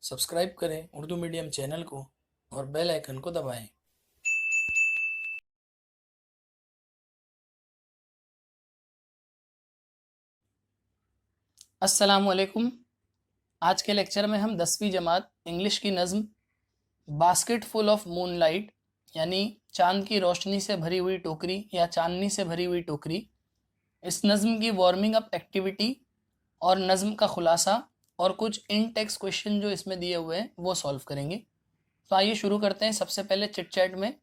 Subscribe करें Urdu medium channel को और बेल आइकन को दबाएं। अस्सलामुअलैकुम। आज के लेक्चर में हम 10वीं जमात इंग्लिश की नज़म बास्केट फुल ऑफ मूनलाइट यानी चांद की रोशनी से भरी हुई टोकरी या चांदनी से भरी हुई टोकरी, इस नज़म की वार्मिंग अप एक्टिविटी और नज़म का खुलासा और कुछ इन टेक्स्ट क्वेश्चन जो इसमें दिए हुए हैं वो सॉल्व करेंगे। तो आइए शुरू करते हैं। सबसे पहले चिट चैट में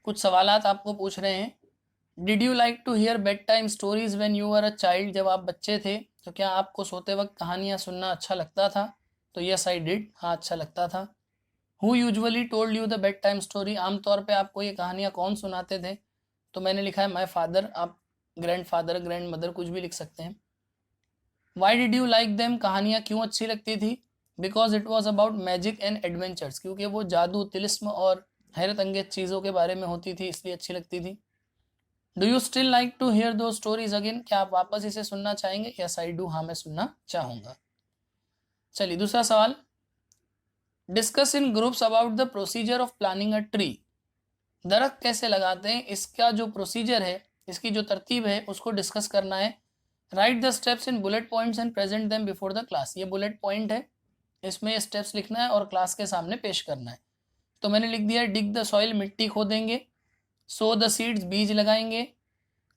कुछ सवालात आपको पूछ रहे हैं। Did you like to hear bedtime stories when you were a child? जब आप बच्चे थे तो क्या आपको सोते वक्त कहानियाँ सुनना अच्छा लगता था? तो यस आई डिड, हाँ अच्छा लगता था। Who usually told you the bed time story? आमतौर पे आपको ये कहानियाँ कौन सुनाते थे? तो मैंने लिखा है माई फादर। आप ग्रैंड फादर, ग्रैंड मदर कुछ भी लिख सकते हैं। Why did you like them? कहानियाँ क्यों अच्छी लगती थी? Because it was about magic and adventures, क्योंकि वो जादू, तिलिस्म और हैरत अंगेज चीज़ों के बारे में होती थी, इसलिए अच्छी लगती थी। Do you still like to hear those stories again? क्या आप वापस इसे सुनना चाहेंगे? यस आई डू, हाँ मैं सुनना चाहूंगा। चलिए दूसरा सवाल। Discuss in groups about the procedure of planning a tree. दरख्त कैसे लगाते हैं, इसका जो प्रोसीजर है, इसकी जो तरतीब है उसको डिस्कस करना है। Right the steps in bullet points and present them before the class. ये बुलेट पॉइंट है, इसमें ये स्टेप्स लिखना है और क्लास के सामने पेश करना है। तो मैंने लिख दिया डिग द सॉइल, मिट्टी खोदेंगे। सो द सीड्स, बीज लगाएंगे।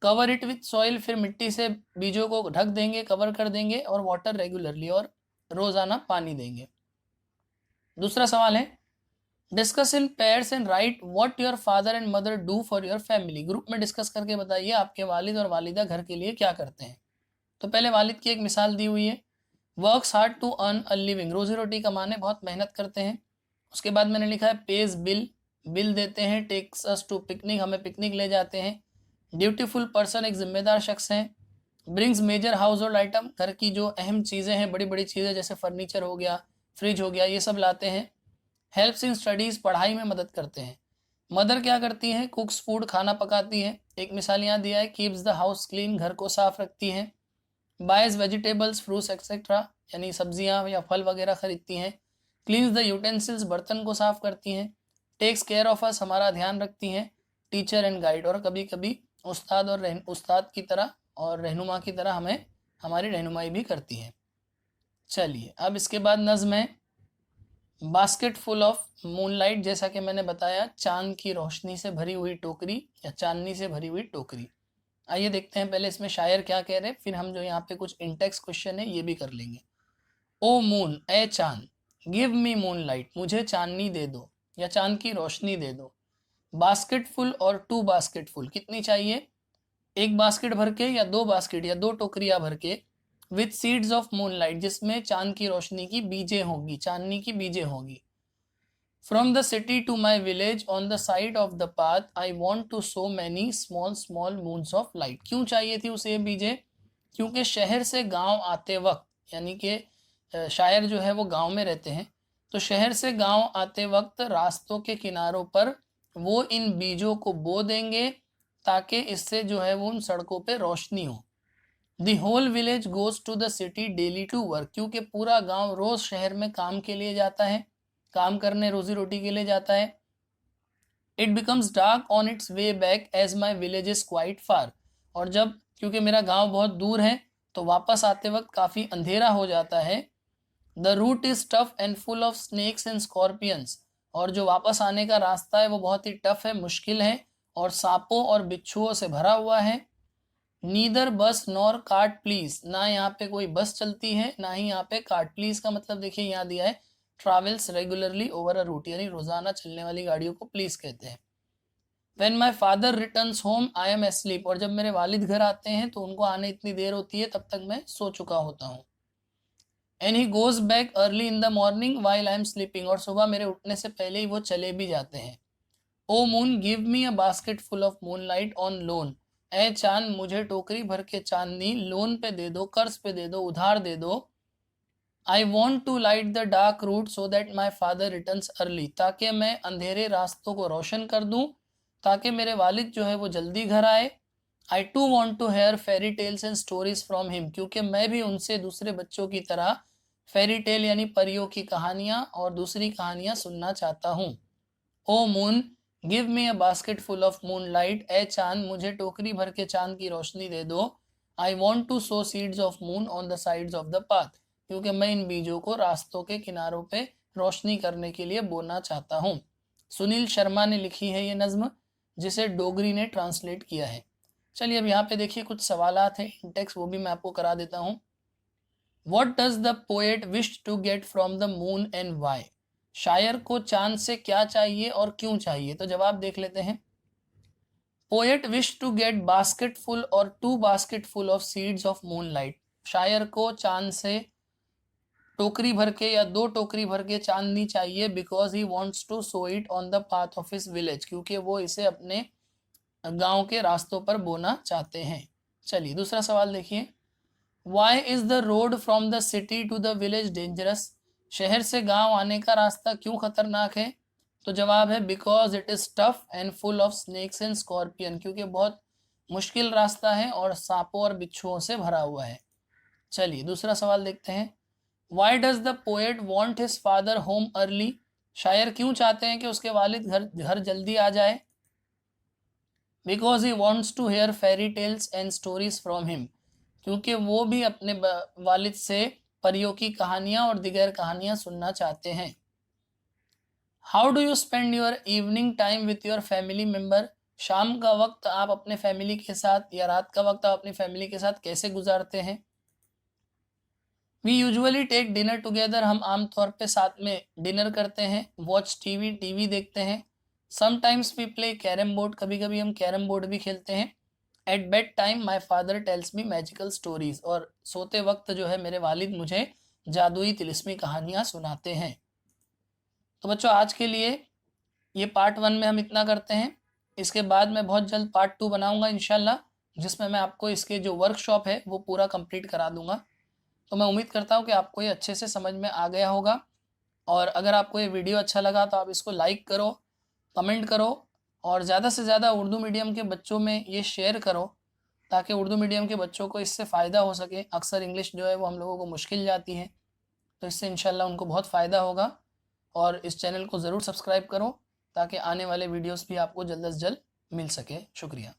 कवर इट विथ सॉइल, फिर मिट्टी से बीजों को ढक देंगे, कवर कर देंगे। और वाटर रेगुलरली, और रोजाना पानी देंगे। दूसरा सवाल है discuss in pairs and right what your father and mother do for your family. Group में डिस्कस करके बताइए आपके वालिद और वालिदा घर के लिए क्या करते हैं। तो पहले वालिद की एक मिसाल दी हुई है, works hard to earn a living, रोजी रोटी कमाने बहुत मेहनत करते हैं। उसके बाद मैंने लिखा है पेज बिल, बिल देते हैं। टेक्स अस टू पिकनिक, हमें पिकनिक ले जाते हैं। ड्यूटीफुल पर्सन, एक जिम्मेदार शख्स हैं। Brings major household item, घर की जो अहम चीज़ें हैं, बड़ी बड़ी चीज़ें जैसे फर्नीचर हो गया, फ्रिज हो गया, ये सब लाते हैं। हेल्प्स इन स्टडीज़, पढ़ाई में मदद करते हैं। मदर क्या करती हैं? कुक्स फूड, खाना पकाती हैं। एक मिसाल यहाँ दिया है, कीप्स द हाउस क्लीन, घर को साफ रखती हैं। बाइज वेजिटेबल्स, फ्रूट्स एक्सेट्रा, यानी सब्जियाँ या फल वगैरह खरीदती हैं। क्लीन्स द यूटेंसिल्स, बर्तन को साफ करती हैं। टेक्स केयर ऑफ अस, हमारा ध्यान रखती हैं। टीचर एंड गाइड, और कभी कभी उस्ताद और उस्ताद की तरह और रहनुमा की तरह हमें हमारी रहनुमाई भी करती हैं। चलिए अब इसके बाद नज़्म है बास्केट फुल ऑफ मूनलाइट। जैसा कि मैंने बताया, चांद की रोशनी से भरी हुई टोकरी या चांदनी से भरी हुई टोकरी। आइए देखते हैं पहले इसमें शायर क्या कह रहे हैं, फिर हम जो यहाँ पे कुछ इंटेक्स क्वेश्चन है ये भी कर लेंगे। ओ मून, ए चांद, गिव मी मून लाइट, मुझे चांदनी दे दो या चांद की रोशनी दे दो। बास्केट फुल और टू बास्केट फुल, कितनी चाहिए? एक बास्केट भर के या दो बास्केट या दो टोकरियां भर के। विथ सीड्स ऑफ मूनलाइट, जिसमें चांद की रोशनी की बीजें होंगी, चांदनी की बीजें होंगी। From the city to my village on the side of the path I want to sow many small small moons of light. क्यों चाहिए थी उसे ये बीजें? क्योंकि शहर से गांव आते वक्त, यानी कि शायर जो है वो गांव में रहते हैं, तो शहर से गांव आते वक्त रास्तों के किनारों पर वो इन बीजों को बो देंगे, ताकि इससे जो है वो उन सड़कों पे रोशनी हो। The whole village goes to the city daily to work, क्योंकि पूरा गांव रोज शहर में काम के लिए जाता है, काम करने, रोजी रोटी के लिए जाता है। It becomes dark on its way back as my village is quite far, और जब, क्योंकि मेरा गांव बहुत दूर है, तो वापस आते वक्त काफ़ी अंधेरा हो जाता है। The route is tough and full of snakes and scorpions, और जो वापस आने का रास्ता है वो बहुत ही टफ है, मुश्किल है, और सांपों और बिच्छुओं से भरा हुआ है। नीदर बस नॉर कार्ट प्लीज, ना यहाँ पे कोई बस चलती है, ना ही यहाँ पे कार्ट। प्लीज का मतलब देखिए यहाँ दिया है travels regularly over a route, यानी रोजाना चलने वाली गाड़ियों को प्लीज कहते हैं। When my father returns home, I am asleep, और जब मेरे वालिद घर आते हैं तो उनको आने इतनी देर होती है, तब तक मैं सो चुका होता हूँ। And he goes back early in the morning while I am sleeping, और सुबह मेरे उठने से पहले ही वो चले भी जाते हैं। O moon give me a basket full of moonlight on loan, ए चांद मुझे टोकरी भर के चांदनी लोन पे दे दो, कर्ज पे दे दो, उधार दे दो। I want to light the dark route so that my father returns early, ताकि मैं अंधेरे रास्तों को रोशन कर दूं, ताकि मेरे वालिद जो है वो जल्दी घर आए। I too want to hear fairy tales and stories from him, क्योंकि मैं भी उनसे दूसरे बच्चों की तरह फेरी टेल यानी परियों की कहानियाँ और दूसरी कहानियाँ सुनना चाहता हूँ। O moon give me a basket full of moonlight, ए चांद मुझे टोकरी भर के चांद की रोशनी दे दो। I want to sow seeds of moon on the sides of the path, क्योंकि मैं इन बीजों को रास्तों के किनारों पे रोशनी करने के लिए बोना चाहता हूँ। सुनील शर्मा ने लिखी है ये नज्म, जिसे डोगरी ने ट्रांसलेट किया है। चलिए अब यहाँ पे देखिए कुछ सवालात हैं इंटेक्स, वो भी मैं आपको करा देता हूँ। What does the poet wish to get from the moon and why? शायर को चांद से क्या चाहिए और क्यों चाहिए? तो जवाब देख लेते हैं। Poet wish to get basketful or 2 basketful of seeds of moonlight. शायर को चांद से टोकरी भर के या 2 टोकरी भर के चांदनी चाहिए, because he wants to sow it on the path of his village, क्योंकि वो इसे अपने गांव के रास्तों पर बोना चाहते हैं। चलिए दूसरा सवाल देखिए। Why is the road from the city to the village dangerous? शहर से गांव आने का रास्ता क्यों खतरनाक है? तो जवाब है because it is tough and full of snakes and scorpion, क्योंकि बहुत मुश्किल रास्ता है और सांपों और बिच्छुओं से भरा हुआ है। चलिए दूसरा सवाल देखते हैं। Why does the poet want his father home early? शायर क्यों चाहते हैं कि उसके वालिद घर जल्दी आ जाए? Because he wants to hear fairy tales and stories from him, क्योंकि वो भी अपने वालिद से परियों की कहानियां और दिगर कहानियां सुनना चाहते हैं। How do you spend your evening time with your family member? शाम का वक्त आप अपने फैमिली के साथ या रात का वक्त आप अपनी फैमिली के साथ कैसे गुजारते हैं? We usually take dinner together, हम आमतौर पे साथ में डिनर करते हैं। वॉच टीवी देखते हैं। Sometimes we play carrom board, कभी कभी हम कैरम बोर्ड भी खेलते हैं। At bedtime my father tells me magical stories, और सोते वक्त जो है मेरे वालिद मुझे जादुई तिलिस्मी कहानियाँ सुनाते हैं। तो बच्चों आज के लिए ये पार्ट 1 में हम इतना करते हैं। इसके बाद मैं बहुत जल्द पार्ट 2 बनाऊंगा इंशाल्लाह, जिसमें मैं आपको इसके जो वर्कशॉप है वो पूरा कंप्लीट करा दूंगा। तो मैं उम्मीद करता हूँ कि आपको ये अच्छे से समझ में आ गया होगा, और अगर आपको ये वीडियो अच्छा लगा तो आप इसको लाइक करो, कमेंट करो, और ज़्यादा से ज़्यादा उर्दू मीडियम के बच्चों में ये शेयर करो, ताकि उर्दू मीडियम के बच्चों को इससे फ़ायदा हो सके। अक्सर इंग्लिश जो है वो हम लोगों को मुश्किल जाती है, तो इससे इंशाल्लाह उनको बहुत फ़ायदा होगा। और इस चैनल को ज़रूर सब्सक्राइब करो ताकि आने वाले वीडियोस भी आपको जल्द से जल्द मिल सके। शुक्रिया।